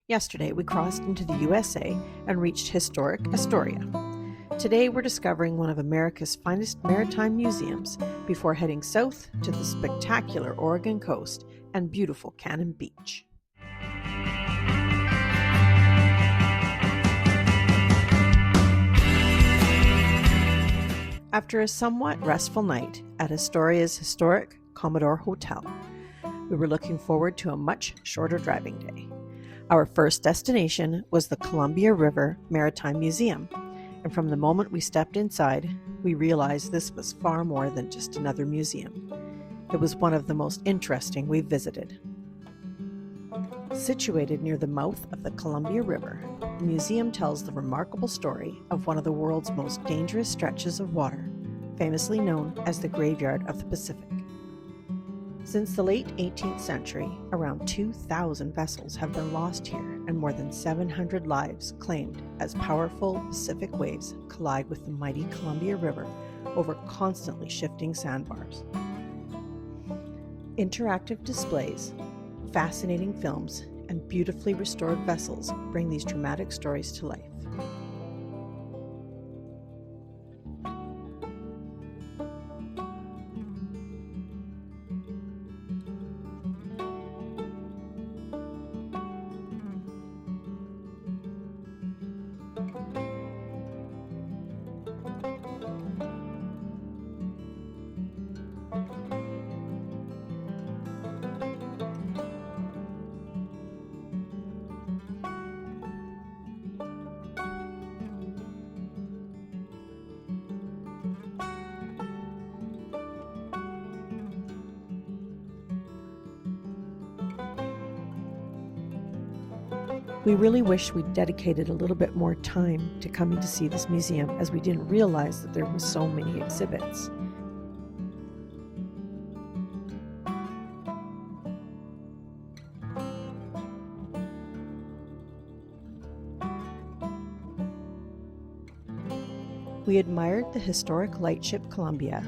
Yesterday, we crossed into the USA and reached historic Astoria. Today, we're discovering one of America's finest maritime museums before heading south to the spectacular Oregon coast and beautiful Cannon Beach. After a somewhat restful night at Astoria's historic Commodore Hotel, we were looking forward to a much shorter driving day. Our first destination was the Columbia River Maritime Museum, and from the moment we stepped inside, we realized this was far more than just another museum. It was one of the most interesting we've visited. Situated near the mouth of the Columbia River, the museum tells the remarkable story of one of the world's most dangerous stretches of water, famously known as the Graveyard of the Pacific. Since the late 18th century, around 2,000 vessels have been lost here and more than 700 lives claimed as powerful Pacific waves collide with the mighty Columbia River over constantly shifting sandbars. Interactive displays, fascinating films, and beautifully restored vessels bring these dramatic stories to life. We really wish we'd dedicated a little bit more time to coming to see this museum, as we didn't realize that there were so many exhibits. We admired the historic lightship Columbia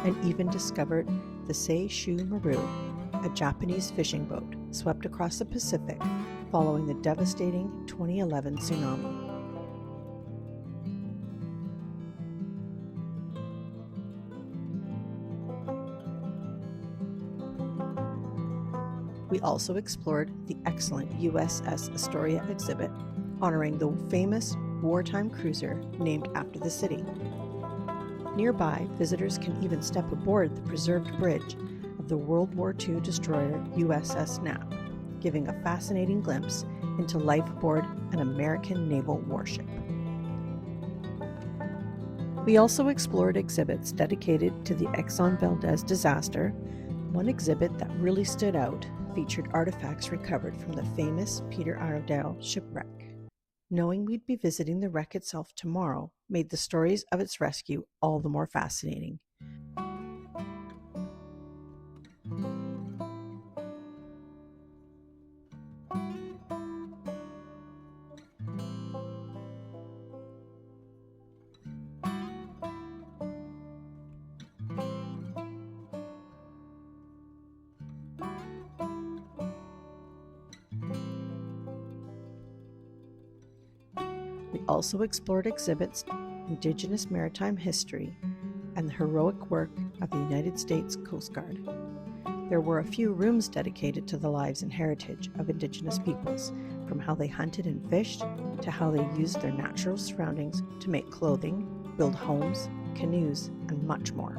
and even discovered the Seishu Maru, a Japanese fishing boat swept across the Pacific following the devastating 2011 tsunami. We also explored the excellent USS Astoria exhibit, honoring the famous wartime cruiser named after the city. Nearby, visitors can even step aboard the preserved bridge of the World War II destroyer USS Knapp, giving a fascinating glimpse into life aboard an American naval warship. We also explored exhibits dedicated to the Exxon Valdez disaster. One exhibit that really stood out featured artifacts recovered from the famous Peter Iredale shipwreck. Knowing we'd be visiting the wreck itself tomorrow made the stories of its rescue all the more fascinating. We also explored exhibits, Indigenous maritime history, and the heroic work of the United States Coast Guard. There were a few rooms dedicated to the lives and heritage of Indigenous peoples, from how they hunted and fished to how they used their natural surroundings to make clothing, build homes, canoes, and much more.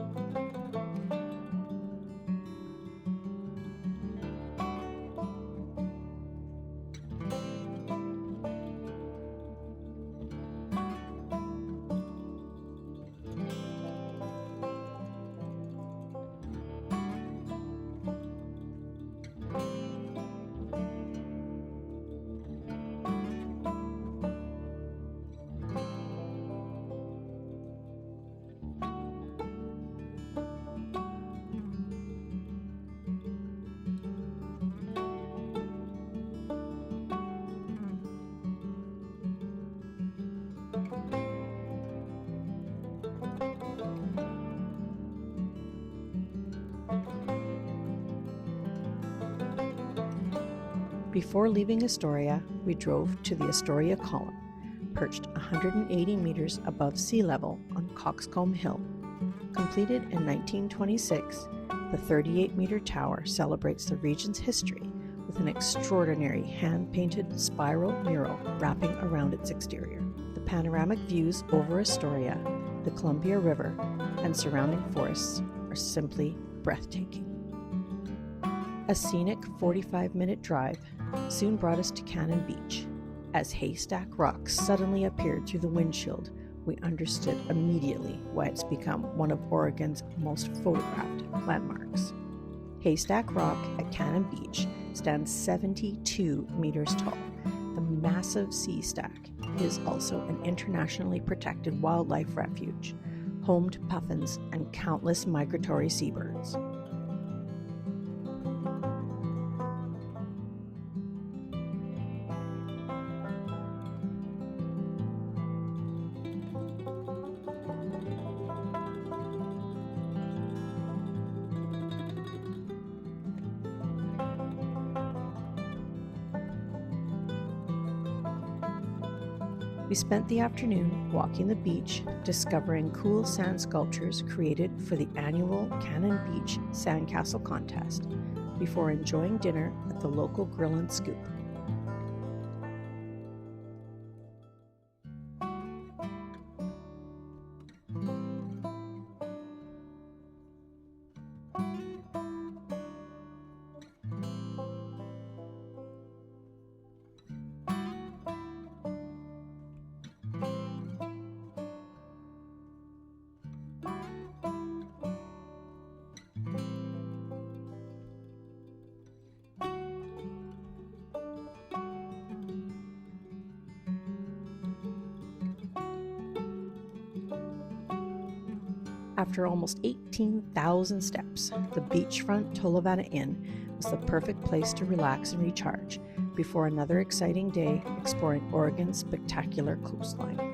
Before leaving Astoria, we drove to the Astoria Column, perched 180 meters above sea level on Coxcomb Hill. Completed in 1926, the 38-meter tower celebrates the region's history with an extraordinary hand-painted spiral mural wrapping around its exterior. The panoramic views over Astoria, the Columbia River, and surrounding forests are simply breathtaking. A scenic 45-minute drive soon brought us to Cannon Beach. As Haystack Rock suddenly appeared through the windshield, we understood immediately why it's become one of Oregon's most photographed landmarks. Haystack Rock at Cannon Beach stands 72 meters tall. The massive sea stack is also an internationally protected wildlife refuge, home to puffins and countless migratory seabirds. We spent the afternoon walking the beach, discovering cool sand sculptures created for the annual Cannon Beach Sandcastle Contest, before enjoying dinner at the local Grill and Scoop. After almost 18,000 steps, the beachfront Tolovana Inn was the perfect place to relax and recharge before another exciting day exploring Oregon's spectacular coastline.